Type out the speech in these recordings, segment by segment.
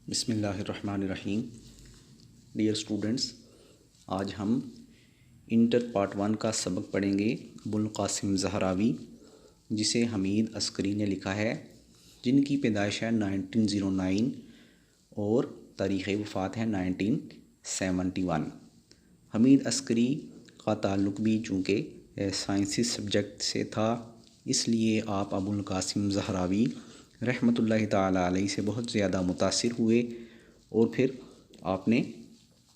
بسم اللہ الرحمن الرحیم۔ ڈیئر اسٹوڈنٹس، آج ہم انٹر پارٹ 1 کا سبق پڑھیں گے ابوالقاسم زہراوی، جسے حمید عسکری نے لکھا ہے، جن کی پیدائش ہے 1909 اور تاریخ وفات ہے 1971۔ حمید عسکری کا تعلق بھی چونکہ سائنسی سبجیکٹ سے تھا، اس لیے آپ ابوالقاسم زہراوی رحمۃ اللہ تعالیٰ علیہ سے بہت زیادہ متاثر ہوئے اور پھر آپ نے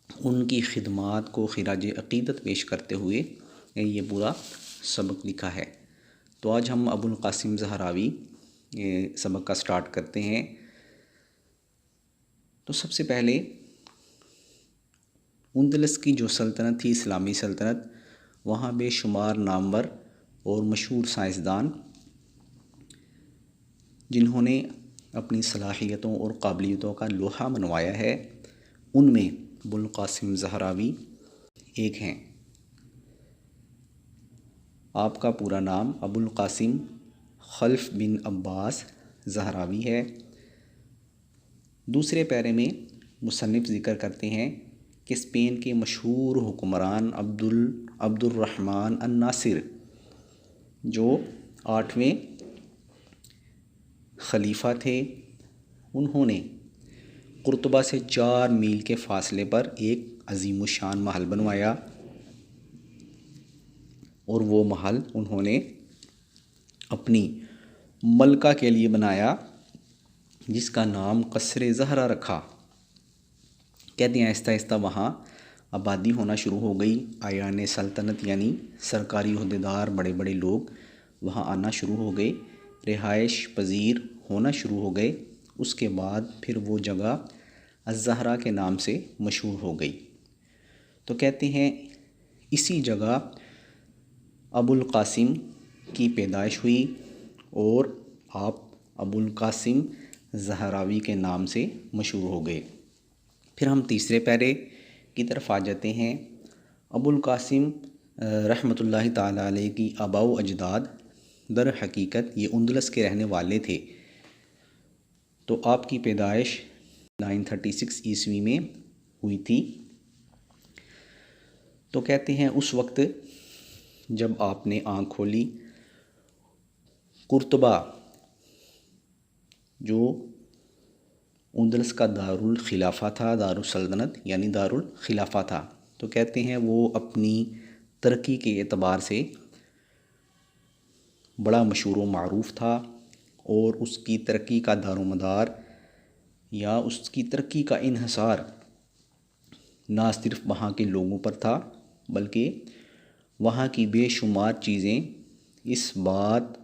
ان کی خدمات کو خراج عقیدت پیش کرتے ہوئے یہ پورا سبق لکھا ہے۔ تو آج ہم ابوالقاسم زہراوی سبق کا سٹارٹ کرتے ہیں۔ تو سب سے پہلے اندلس کی جو سلطنت تھی، اسلامی سلطنت، وہاں بے شمار نامور اور مشہور سائنسدان جنہوں نے اپنی صلاحیتوں اور قابلیتوں کا لوہا منوایا ہے، ان میں ابوالقاسم زہراوی ایک ہیں۔ آپ کا پورا نام ابوالقاسم خلف بن عباس زہراوی ہے۔ دوسرے پیرے میں مصنف ذکر کرتے ہیں کہ اسپین کے مشہور حکمران عبد الرحمن الناصر، جو 8ویں خلیفہ تھے، انہوں نے قرطبہ سے 4 میل کے فاصلے پر ایک عظیم الشان محل بنوایا، اور وہ محل انہوں نے اپنی ملکہ کے لیے بنایا، جس کا نام قصر زہرا رکھا۔ کہتے ہیں آہستہ آہستہ وہاں آبادی ہونا شروع ہو گئی، اعیان سلطنت یعنی سرکاری عہدیدار، بڑے بڑے لوگ وہاں آنا شروع ہو گئے، رہائش پذیر ہونا شروع ہو گئے۔ اس کے بعد پھر وہ جگہ الزہرا کے نام سے مشہور ہو گئی۔ تو کہتے ہیں اسی جگہ ابوالقاسم کی پیدائش ہوئی اور آپ ابوالقاسم زہراوی کے نام سے مشہور ہو گئے۔ پھر ہم تیسرے پیرے کی طرف آ جاتے ہیں۔ ابوالقاسم رحمۃ اللہ تعالیٰ علیہ کی آباء و اجداد در حقیقت یہ اندلس کے رہنے والے تھے۔ تو آپ کی پیدائش 936 عیسوی میں ہوئی تھی۔ تو کہتے ہیں اس وقت جب آپ نے آنکھ کھولی، قرطبہ جو اندلس کا دارالخلافہ تھا، دارالسلطنت یعنی دارالخلافہ تھا، تو کہتے ہیں وہ اپنی ترقی کے اعتبار سے بڑا مشہور و معروف تھا، اور اس کی ترقی کا دار و مدار یا اس کی ترقی کا انحصار نہ صرف وہاں کے لوگوں پر تھا، بلکہ وہاں کی بے شمار چیزیں اس بات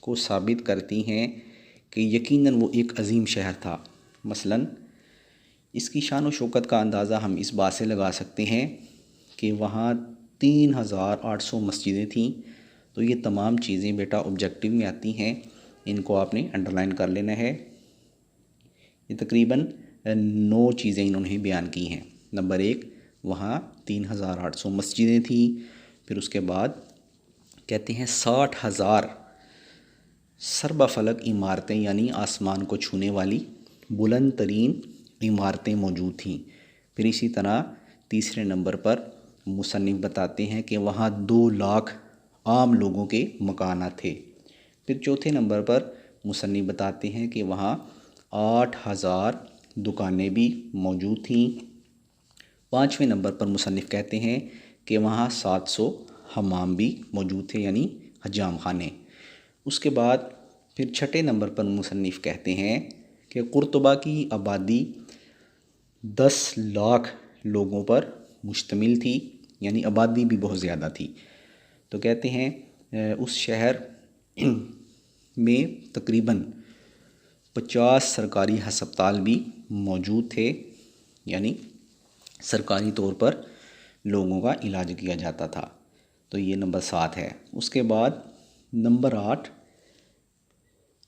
کو ثابت کرتی ہیں کہ یقیناً وہ ایک عظیم شہر تھا۔ مثلاً اس کی شان و شوکت کا اندازہ ہم اس بات سے لگا سکتے ہیں کہ وہاں 3800 مسجدیں تھیں۔ تو یہ تمام چیزیں بیٹا آبجیکٹیو میں آتی ہیں، ان کو آپ نے انڈرلائن کر لینا ہے۔ یہ تقریباً 9 چیزیں انہوں نے بیان کی ہیں۔ نمبر 1، وہاں 3800 مسجدیں تھیں۔ پھر اس کے بعد کہتے ہیں 60,000 سربا فلک عمارتیں یعنی آسمان کو چھونے والی بلند ترین عمارتیں موجود تھیں۔ پھر اسی طرح تیسرے نمبر پر مصنف بتاتے ہیں کہ وہاں 2 لاکھ عام لوگوں کے مکانات تھے۔ پھر چوتھے نمبر پر مصنف بتاتے ہیں کہ وہاں 8,000 دکانیں بھی موجود تھیں۔ 5ویں نمبر پر مصنف کہتے ہیں کہ وہاں 700 حمام بھی موجود تھے یعنی حجام خانے۔ اس کے بعد پھر 6 نمبر پر مصنف کہتے ہیں کہ قرطبہ کی آبادی 10 لاکھ لوگوں پر مشتمل تھی، یعنی آبادی بھی بہت زیادہ تھی۔ تو کہتے ہیں اس شہر میں تقریباً 50 سرکاری ہسپتال بھی موجود تھے، یعنی سرکاری طور پر لوگوں کا علاج کیا جاتا تھا۔ تو یہ نمبر 7 ہے۔ اس کے بعد نمبر 8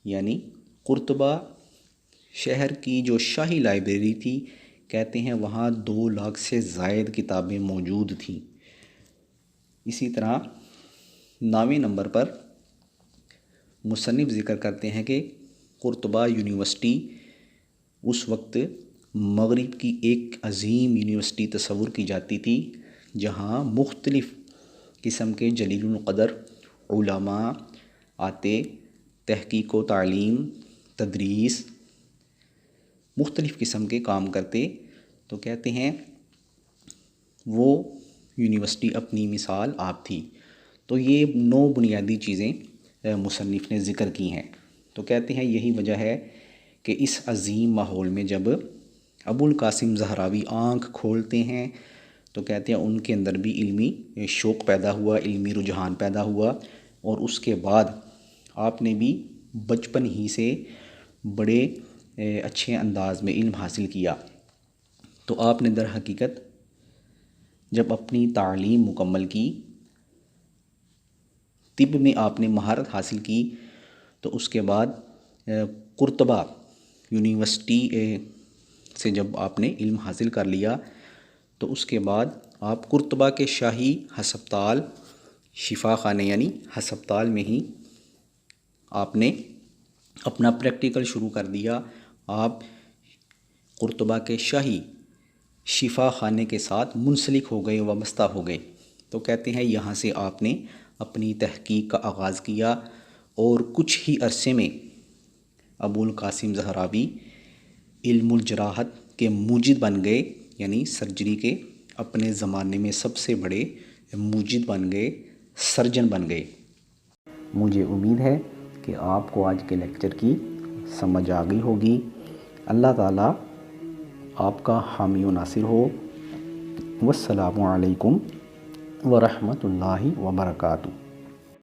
یعنی قرطبہ شہر کی جو شاہی لائبریری تھی، کہتے ہیں وہاں 2 لاکھ سے زائد کتابیں موجود تھیں۔ اسی طرح 9ویں نمبر پر مصنف ذکر کرتے ہیں کہ قرطبہ یونیورسٹی اس وقت مغرب کی ایک عظیم یونیورسٹی تصور کی جاتی تھی جہاں مختلف قسم کے جلیل القدر علماء آتے، تحقیق و تعلیم، تدریس، مختلف قسم کے کام کرتے، تو کہتے ہیں وہ یونیورسٹی اپنی مثال آپ تھی۔ تو یہ 9 بنیادی چیزیں مصنف نے ذکر کی ہیں۔ تو کہتے ہیں یہی وجہ ہے کہ اس عظیم ماحول میں جب ابو القاسم زہراوی آنکھ کھولتے ہیں تو کہتے ہیں ان کے اندر بھی علمی شوق پیدا ہوا، علمی رجحان پیدا ہوا، اور اس کے بعد آپ نے بھی بچپن ہی سے بڑے اچھے انداز میں علم حاصل کیا۔ تو آپ نے در حقیقت جب اپنی تعلیم مکمل کی، طب میں آپ نے مہارت حاصل کی، تو اس کے بعد قرطبہ یونیورسٹی سے جب آپ نے علم حاصل کر لیا تو اس کے بعد آپ قرطبہ کے شاہی ہسپتال، شفا خانے یعنی ہسپتال میں ہی آپ نے اپنا پریکٹیکل شروع کر دیا۔ آپ قرطبہ کے شاہی شفا خانے کے ساتھ منسلک ہو گئے، وابستہ ہو گئے۔ تو کہتے ہیں یہاں سے آپ نے اپنی تحقیق کا آغاز کیا، اور کچھ ہی عرصے میں ابو القاسم زہراوی علم الجراحت کے موجد بن گئے، یعنی سرجری کے اپنے زمانے میں سب سے بڑے موجد بن گئے، سرجن بن گئے۔ مجھے امید ہے کہ آپ کو آج کے لیکچر کی سمجھ آ گئی ہوگی۔ اللہ تعالیٰ آپ کا حامی و ناصر ہو۔ والسلام علیکم ورحمۃ اللہ وبرکاتہ۔